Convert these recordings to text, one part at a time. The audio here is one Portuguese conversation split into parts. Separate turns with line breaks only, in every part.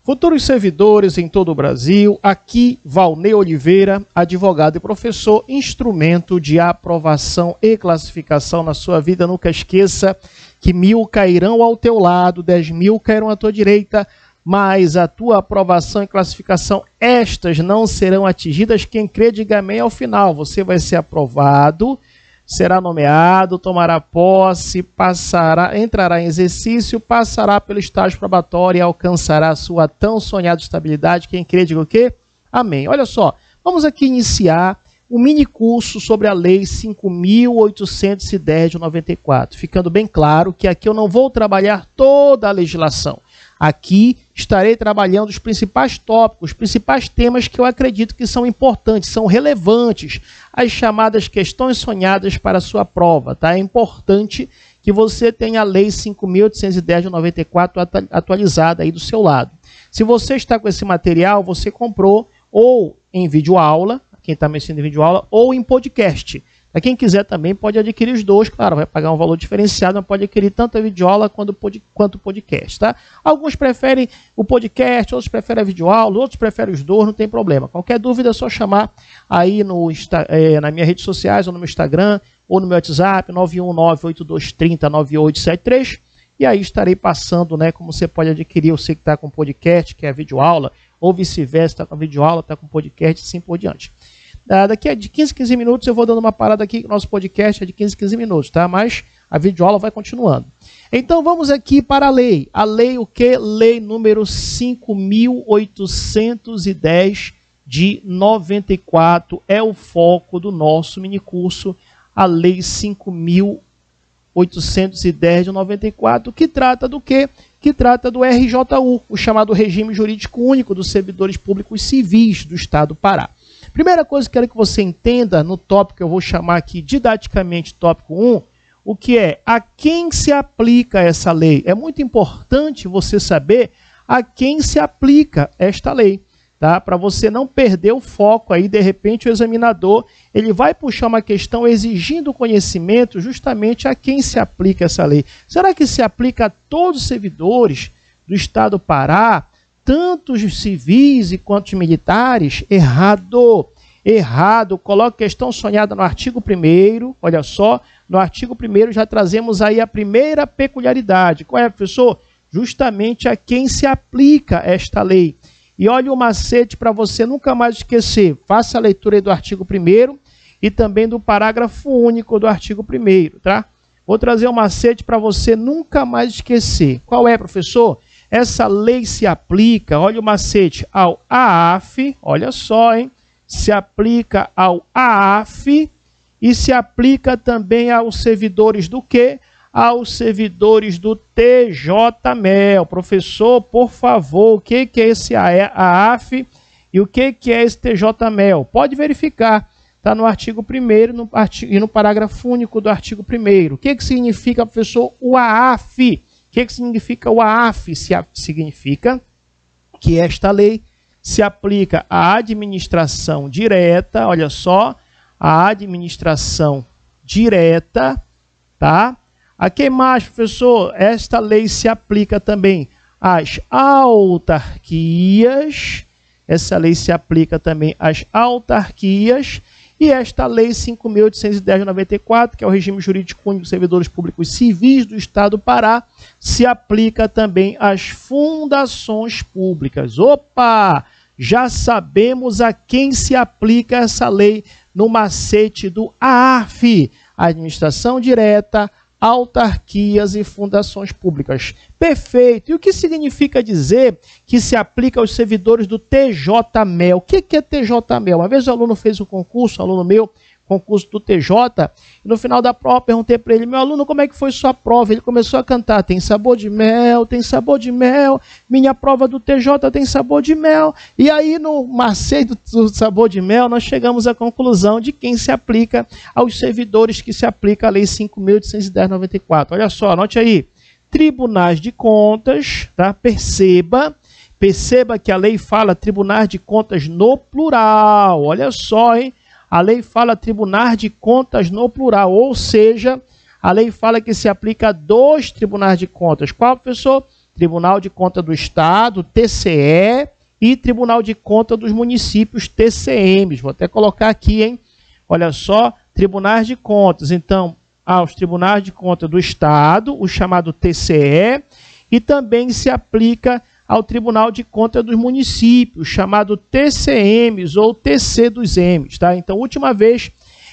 Futuros servidores em todo o Brasil, aqui Valnei Oliveira, advogado e professor, instrumento de aprovação e classificação na sua vida. Nunca esqueça que 1000 cairão ao teu lado, 10.000 cairão à tua direita, mas a tua aprovação e classificação, estas não serão atingidas. Quem crê, diga amém ao final. Você vai ser aprovado, será nomeado, tomará posse, entrará em exercício, passará pelo estágio probatório e alcançará a sua tão sonhada estabilidade. Quem crê, diga o quê? Amém. Olha só, vamos aqui iniciar um mini curso sobre a Lei 5.810 de 94. Ficando bem claro que aqui eu não vou trabalhar toda a legislação. Aqui estarei trabalhando os principais tópicos, os principais temas que eu acredito que são importantes, são relevantes, as chamadas questões sonhadas para a sua prova. Tá? É importante que você tenha a Lei 5.810 de 94 atualizada aí do seu lado. Se você está com esse material, você comprou ou em videoaula, quem está me ensinando em videoaula, ou em podcast. Para quem quiser também pode adquirir os dois, claro, vai pagar um valor diferenciado, mas pode adquirir tanto a videoaula quanto o podcast, tá? Alguns preferem o podcast, outros preferem a videoaula, outros preferem os dois, não tem problema. Qualquer dúvida é só chamar aí nas minhas redes sociais, ou no meu Instagram, ou no meu WhatsApp, 919-8230-9873, e aí estarei passando, né, como você pode adquirir, você que está com podcast, que é a videoaula, ou vice-versa, está com a videoaula, está com podcast, e assim por diante. Daqui a de 15 a 15 minutos eu vou dando uma parada aqui, nosso podcast é de 15 a 15 minutos, tá? Mas a videoaula vai continuando. Então vamos aqui para a lei. A lei o quê? Lei número 5.810 de 94 é o foco do nosso minicurso, a Lei 5.810 de 94, que trata do quê? Que trata do RJU, o chamado Regime Jurídico Único dos Servidores Públicos Civis do Estado do Pará. Primeira coisa que eu quero que você entenda no tópico que eu vou chamar aqui didaticamente tópico 1, o que é a quem se aplica essa lei. É muito importante você saber a quem se aplica esta lei, tá? Para você não perder o foco aí, de repente o examinador, ele vai puxar uma questão exigindo conhecimento justamente a quem se aplica essa lei. Será que se aplica a todos os servidores do Estado do Pará? Tanto os civis quanto os militares? Errado. Errado. Coloque questão sonhada no artigo 1º. Olha só, no artigo 1º já trazemos aí a primeira peculiaridade. Qual é, professor? Justamente a quem se aplica esta lei. E olha o macete para você nunca mais esquecer. Faça a leitura aí do artigo 1º e também do parágrafo único do artigo 1º, tá? Vou trazer um macete para você nunca mais esquecer. Qual é, professor? Essa lei se aplica, olha o macete, ao AAF, olha só, hein? Se aplica ao AAF e se aplica também aos servidores do quê? Aos servidores do TJMEL. Professor, por favor, o que é esse AAF e o que é esse TJMEL? Pode verificar, está no artigo 1º e no parágrafo único do artigo 1º. O que significa, professor, o AAF? O que significa o AAF? Significa que esta lei se aplica à administração direta, olha só, a administração direta, tá? A que mais, professor? Esta lei se aplica também às autarquias, essa lei se aplica também às autarquias, e esta Lei 5.810 de 94, que é o Regime Jurídico Único dos Servidores Públicos Civis do Estado do Pará, se aplica também às fundações públicas. Opa! Já sabemos a quem se aplica essa lei no macete do AAF, Administração Direta, Autarquias e Fundações Públicas. Perfeito! E o que significa dizer que se aplica aos servidores do TJMEL? O que é TJMEL? Uma vez o aluno fez um concurso, aluno meu, concurso do TJ, e no final da prova perguntei para ele: meu aluno, como é que foi sua prova? Ele começou a cantar: tem sabor de mel, minha prova do TJ tem sabor de mel. E aí no macete do sabor de mel nós chegamos à conclusão de quem se aplica aos servidores que se aplica a Lei 5.810/94. Olha só, anote aí: tribunais de contas, tá? Perceba que a lei fala tribunais de contas no plural. Olha só, hein? A lei fala tribunais de contas no plural, ou seja, a lei fala que se aplica a 2 tribunais de contas. Qual, professor? Tribunal de Contas do Estado, TCE, e Tribunal de Contas dos Municípios, TCMs. Vou até colocar aqui, hein? Olha só, Tribunais de Contas. Então, os Tribunais de Contas do Estado, o chamado TCE, e também se aplica ao Tribunal de Contas dos Municípios, chamado TCMs ou TC dos M's, tá? Então, última vez,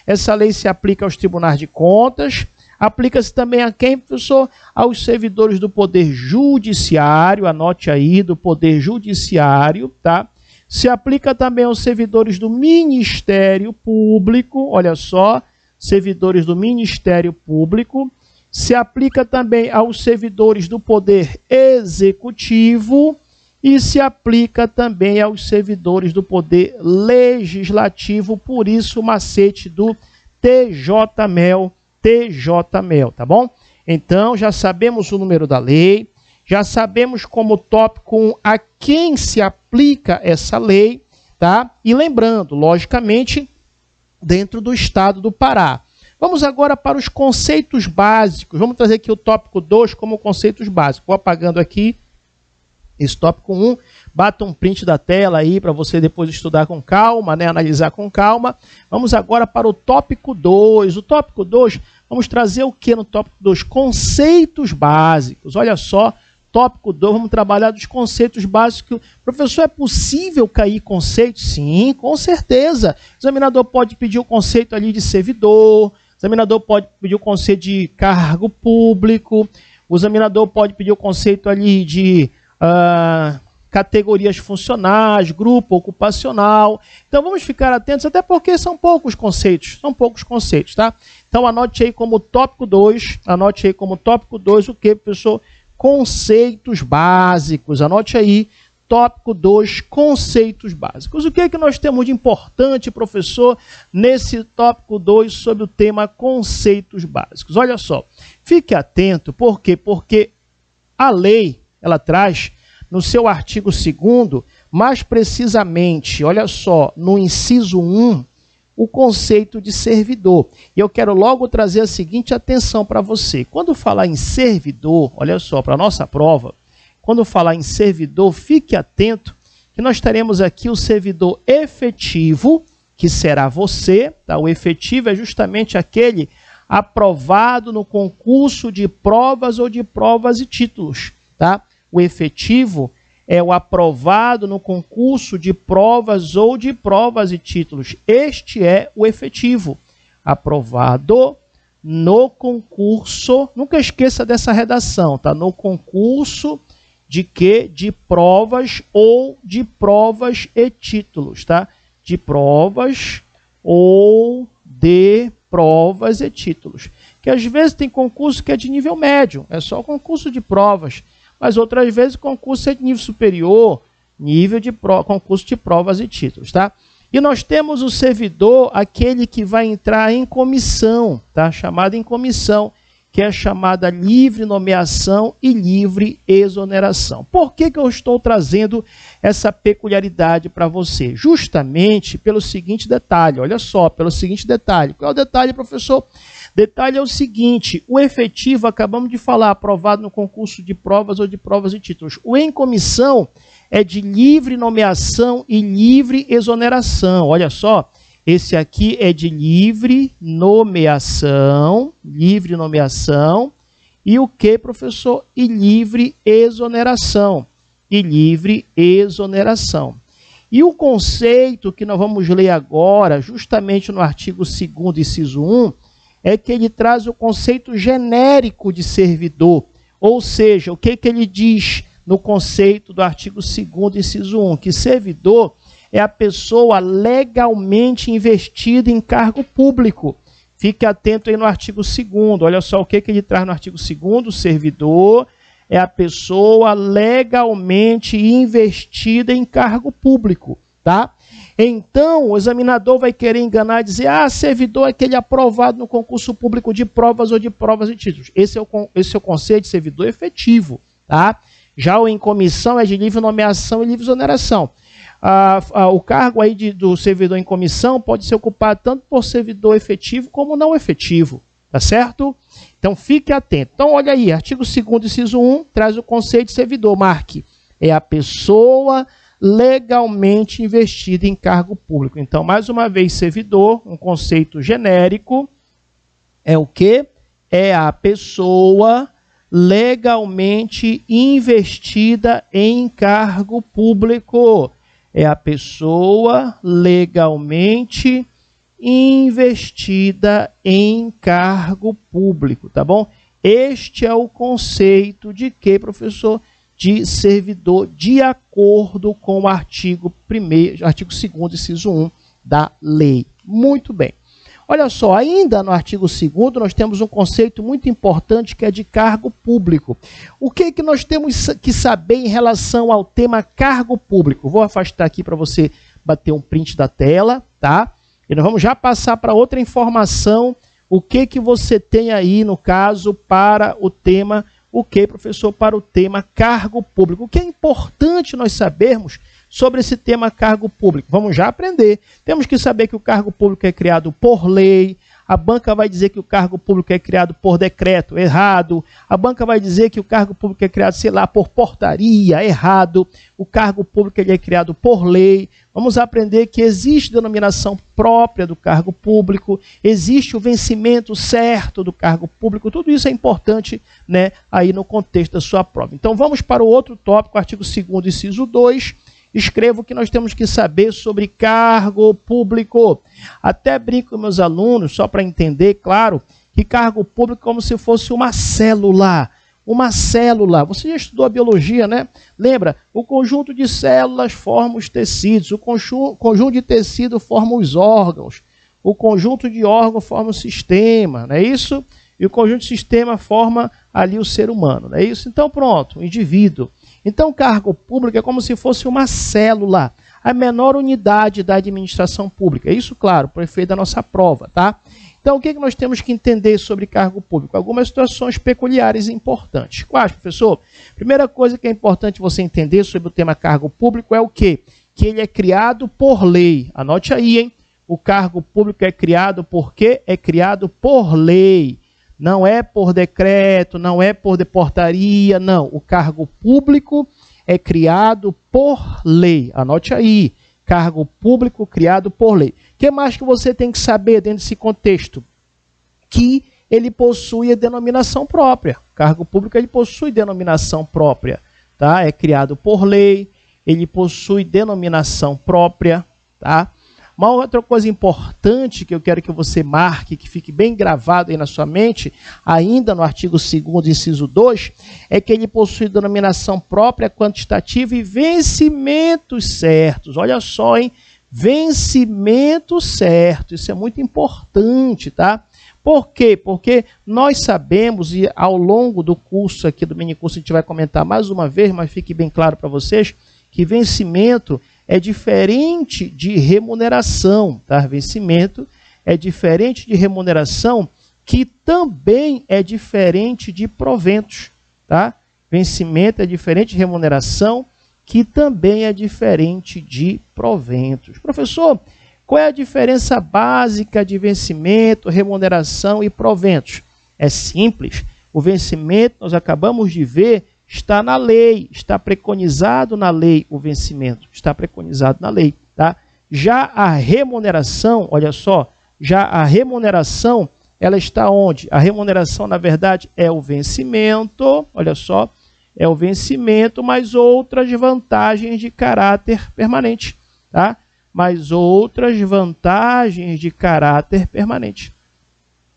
essa lei se aplica aos Tribunais de Contas, aplica-se também a quem, professor? Aos servidores do Poder Judiciário, anote aí, do Poder Judiciário, tá? Se aplica também aos servidores do Ministério Público, olha só, servidores do Ministério Público, se aplica também aos servidores do Poder Executivo e se aplica também aos servidores do Poder Legislativo, por isso o macete do TJMEL, tá bom? Então, já sabemos o número da lei, já sabemos como tópico 1 a quem se aplica essa lei, tá? E lembrando, logicamente, dentro do estado do Pará. Vamos agora para os conceitos básicos. Vamos trazer aqui o tópico 2 como conceitos básicos. Vou apagando aqui esse tópico 1. Bata um print da tela aí para você depois estudar com calma, né? Analisar com calma. Vamos agora para o tópico 2. O tópico 2, vamos trazer o que no tópico 2? Conceitos básicos. Olha só, tópico 2, vamos trabalhar dos conceitos básicos. Professor, é possível cair conceitos? Sim, com certeza. O examinador pode pedir o conceito ali de servidor, o examinador pode pedir o conceito de cargo público, o examinador pode pedir o conceito ali de categorias funcionais, grupo ocupacional. Então vamos ficar atentos, até porque são poucos conceitos, tá? Então anote aí como tópico 2, o que, professor? Conceitos básicos. Anote aí, tópico 2, conceitos básicos. O que é que nós temos de importante, professor, nesse tópico 2 sobre o tema conceitos básicos? Olha só, fique atento, por quê? Porque a lei, ela traz no seu artigo 2º, mais precisamente, olha só, no inciso 1, o conceito de servidor. E eu quero logo trazer a seguinte atenção para você. Quando falar em servidor, olha só, para a nossa prova, quando falar em servidor, fique atento que nós teremos aqui o servidor efetivo, que será você, tá? O efetivo é justamente aquele aprovado no concurso de provas ou de provas e títulos, tá? O efetivo é o aprovado no concurso de provas ou de provas e títulos. Este é o efetivo. Aprovado no concurso, nunca esqueça dessa redação, tá? No concurso de quê? De provas ou de provas e títulos, tá? De provas ou de provas e títulos. Que às vezes tem concurso que é de nível médio, é só concurso de provas. Mas outras vezes o concurso é de nível superior, concurso de provas e títulos, tá? E nós temos o servidor, aquele que vai entrar em comissão, tá? Chamado em comissão, que é chamada livre nomeação e livre exoneração. Por que eu estou trazendo essa peculiaridade para você? Justamente pelo seguinte detalhe, olha só, pelo seguinte detalhe. Qual é o detalhe, professor? Detalhe é o seguinte, o efetivo, acabamos de falar, aprovado no concurso de provas ou de provas e títulos. O em comissão é de livre nomeação e livre exoneração. Olha só, esse aqui é de livre nomeação, e o que, professor? E livre exoneração, E o conceito que nós vamos ler agora, justamente no artigo 2º, inciso 1, é que ele traz o conceito genérico de servidor. Ou seja, o que ele diz no conceito do artigo 2º, inciso 1? Que servidor é a pessoa legalmente investida em cargo público. Fique atento aí no artigo 2º. Olha só o que ele traz no artigo 2º. Servidor é a pessoa legalmente investida em cargo público, tá? Então, o examinador vai querer enganar e dizer, servidor é aquele aprovado no concurso público de provas ou de provas e títulos. Esse é o conceito de servidor efetivo, tá? Já o em comissão é de livre nomeação e livre exoneração. O cargo aí do servidor em comissão pode ser ocupado tanto por servidor efetivo como não efetivo, tá certo? Então fique atento. Então olha aí, artigo 2º, inciso 1, traz o conceito de servidor. Marque, é a pessoa legalmente investida em cargo público. Então, mais uma vez, servidor, um conceito genérico, é o quê? É a pessoa legalmente investida em cargo público. É a pessoa legalmente investida em cargo público, tá bom? Este é o conceito de quê, professor? De servidor, de acordo com o artigo 2º, inciso 1 da lei. Muito bem. Olha só, ainda no artigo 2º, nós temos um conceito muito importante que é de cargo público. O que que nós temos que saber em relação ao tema cargo público? Vou afastar aqui para você bater um print da tela, tá? E nós vamos já passar para outra informação. O que que você tem aí, no caso, para o tema, o que, professor, para o tema cargo público? O que é importante nós sabermos sobre esse tema cargo público? Vamos já aprender. Temos que saber que o cargo público é criado por lei. A banca vai dizer que o cargo público é criado por decreto, errado. A banca vai dizer que o cargo público é criado, sei lá, por portaria, errado. O cargo público ele é criado por lei. Vamos aprender que existe denominação própria do cargo público, existe o vencimento certo do cargo público. Tudo isso é importante, né, aí no contexto da sua prova. Então vamos para o outro tópico, artigo 2º, inciso 2. Escrevo o que nós temos que saber sobre cargo público. Até brinco com meus alunos, só para entender, claro, que cargo público é como se fosse uma célula. Uma célula. Você já estudou a biologia, né? Lembra? O conjunto de células forma os tecidos. O conjunto de tecido forma os órgãos. O conjunto de órgãos forma o sistema, não é isso? E o conjunto de sistema forma ali o ser humano, não é isso? Então pronto, o indivíduo. Então, cargo público é como se fosse uma célula, a menor unidade da administração pública. É isso, claro, para o efeito da nossa prova, tá? Então, o que nós temos que entender sobre cargo público? Algumas situações peculiares e importantes. Quais, professor? Primeira coisa que é importante você entender sobre o tema cargo público é o quê? Que ele é criado por lei. Anote aí, hein? O cargo público é criado por quê? É criado por lei. Não é por decreto, não é por portaria, não. O cargo público é criado por lei. Anote aí, cargo público criado por lei. O que mais que você tem que saber dentro desse contexto? Que ele possui a denominação própria. O cargo público ele possui denominação própria, tá? É criado por lei, ele possui denominação própria, tá? Uma outra coisa importante que eu quero que você marque, que fique bem gravado aí na sua mente, ainda no artigo 2º, inciso 2, é que ele possui denominação própria, quantitativa e vencimentos certos. Olha só, hein? Vencimento certo. Isso é muito importante, tá? Por quê? Porque nós sabemos, e ao longo do curso aqui, do minicurso, a gente vai comentar mais uma vez, mas fique bem claro para vocês, que vencimento é diferente de remuneração, tá? Vencimento é diferente de remuneração, que também é diferente de proventos, tá? Vencimento é diferente de remuneração, que também é diferente de proventos. Professor, qual é a diferença básica de vencimento, remuneração e proventos? É simples. O vencimento, nós acabamos de ver, está na lei, está preconizado na lei o vencimento, está preconizado na lei, tá? Já a remuneração, olha só, já a remuneração, ela está onde? A remuneração, na verdade, é o vencimento, olha só, é o vencimento, mais outras vantagens de caráter permanente, tá? Mais outras vantagens de caráter permanente,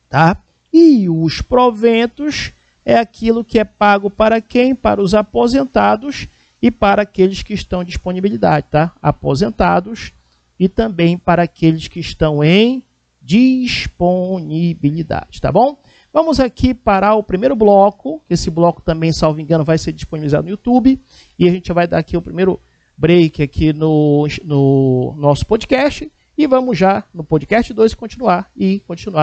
tá? E os proventos é aquilo que é pago para quem? Para os aposentados e para aqueles que estão em disponibilidade, tá? Aposentados e também para aqueles que estão em disponibilidade, tá bom? Vamos aqui para o primeiro bloco, que esse bloco também, salvo engano, vai ser disponibilizado no YouTube, e a gente vai dar aqui o primeiro break aqui no nosso podcast, e vamos já no podcast 2 continuar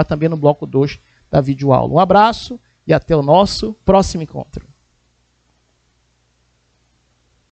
também no bloco 2 da videoaula. Um abraço e até o nosso próximo encontro.